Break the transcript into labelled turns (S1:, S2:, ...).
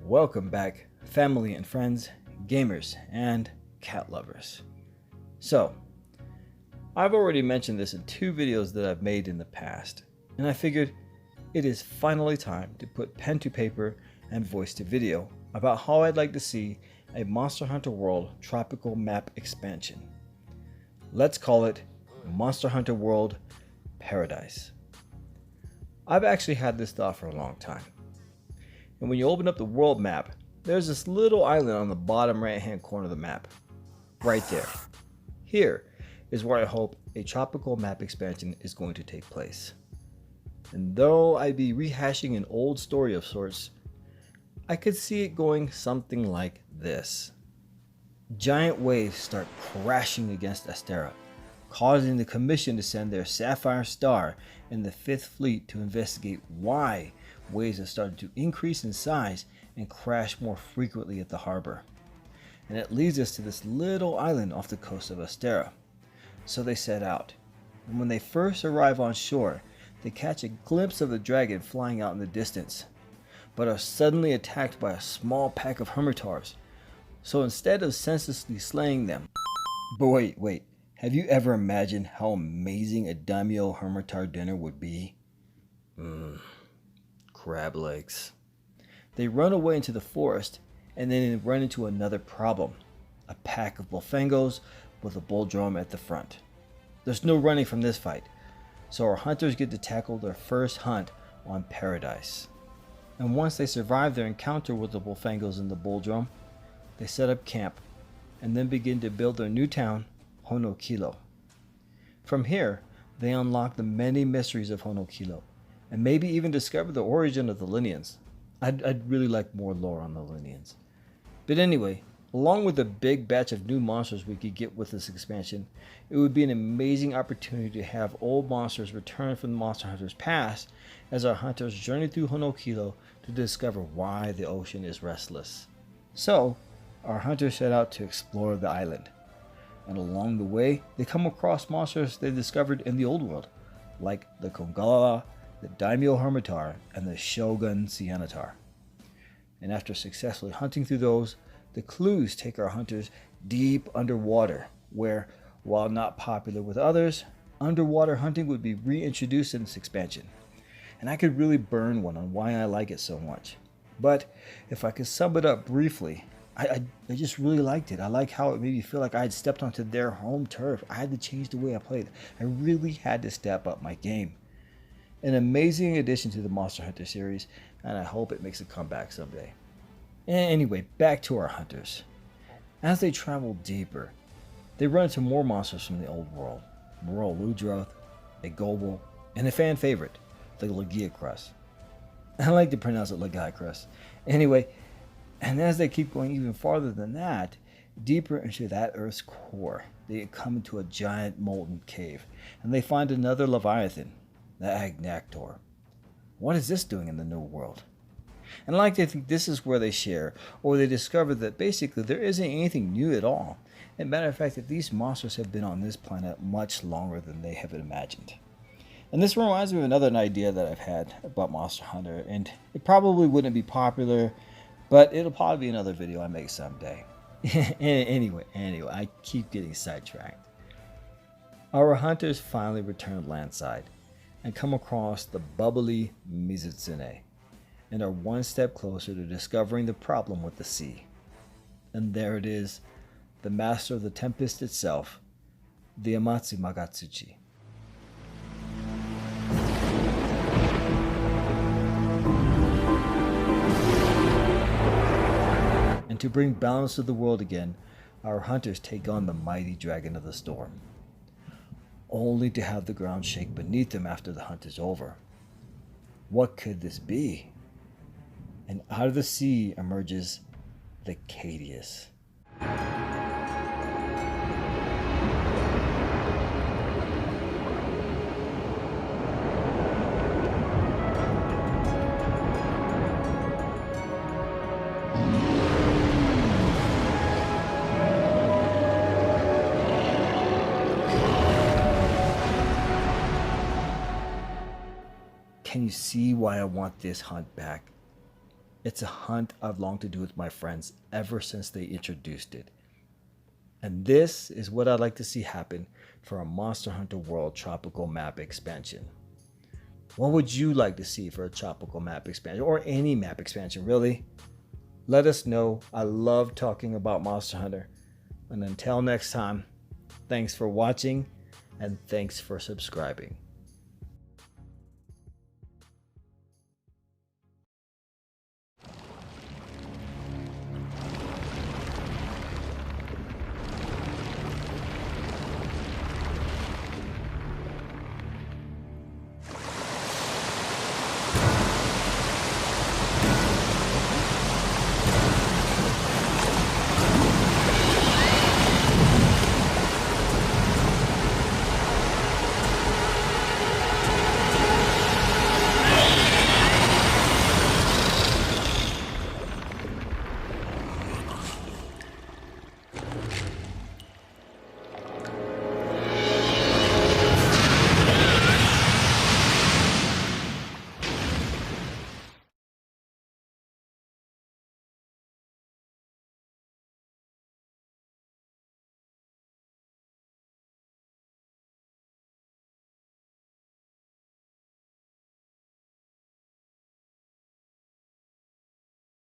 S1: Welcome back, family and friends, gamers, and cat lovers. So, I've already mentioned this in 2 videos that I've made in the past, and I figured it is finally time to put pen to paper and voice to video about how I'd like to see a Monster Hunter World tropical map expansion. Let's call it Monster Hunter World Paradise. I've actually had this thought for a long time. And when you open up the world map, there's this little island on the bottom right hand corner of the map. Right there. Here is where I hope a tropical map expansion is going to take place. And though I'd be rehashing an old story of sorts, I could see it going something like this. Giant waves start crashing against Astera, causing the Commission to send their Sapphire Star and the 5th Fleet to investigate why waves have started to increase in size and crash more frequently at the harbor. And it leads us to this little island off the coast of Astera. So they set out, and when they first arrive on shore, they catch a glimpse of the dragon flying out in the distance, but are suddenly attacked by a small pack of Hermitars. So instead of senselessly slaying them, but wait, have you ever imagined how amazing a Daimyo Hermitar dinner would be? Crab legs. They run away into the forest, and then they run into another problem. A pack of Bullfangos with a bull drum at the front. There's no running from this fight, so our hunters get to tackle their first hunt on Paradise. And once they survive their encounter with the Bullfangos and the bull drum, they set up camp, and then begin to build their new town, Honokilo. From here, they unlock the many mysteries of Honokilo, and maybe even discover the origin of the Lineans. I'd really like more lore on the Lineans. But anyway, along with the big batch of new monsters we could get with this expansion, it would be an amazing opportunity to have old monsters return from the Monster Hunter's past as our hunters journey through Honokilo to discover why the ocean is restless. So, our hunters set out to explore the island. And along the way, they come across monsters they discovered in the old world, like the Kongala, the Daimyo Hermitar, and the Shogun Cyanotar. And after successfully hunting through those, the clues take our hunters deep underwater, where, while not popular with others, underwater hunting would be reintroduced in this expansion. And I could really burn one on why I like it so much. But if I could sum it up briefly, I just really liked it. I like how it made me feel like I had stepped onto their home turf. I had to change the way I played. I really had to step up my game. An amazing addition to the Monster Hunter series, and I hope it makes a comeback someday. Anyway, back to our hunters. As they travel deeper, they run into more monsters from the old world. Moral Ludroth, a Gobel, and a fan favorite, the Lagiacrus. I like to pronounce it Lagiacrus. Anyway, and as they keep going even farther than that, deeper into that Earth's core, they come into a giant molten cave, and they find another Leviathan, the Agnactor. What is this doing in the New World? And I like to think this is where they share, or they discover that basically there isn't anything new at all. As a matter of fact, that these monsters have been on this planet much longer than they have imagined. And this reminds me of another idea that I've had about Monster Hunter, and it probably wouldn't be popular, but it'll probably be another video I make someday. Anyway, I keep getting sidetracked. Our hunters finally return landside and come across the bubbly Mizutsune, and are one step closer to discovering the problem with the sea. And there it is, the master of the Tempest itself, the Amatsu Magatsuchi. And to bring balance to the world again, our hunters take on the mighty Dragon of the Storm, only to have the ground shake beneath them after the hunt is over. What could this be? And out of the sea emerges the Cadius. Can you see why I want this hunt back? It's a hunt I've longed to do with my friends ever since they introduced it. And this is what I'd like to see happen for a Monster Hunter World tropical map expansion. What would you like to see for a tropical map expansion, or any map expansion really? Let us know. I love talking about Monster Hunter. And until next time, thanks for watching and thanks for subscribing.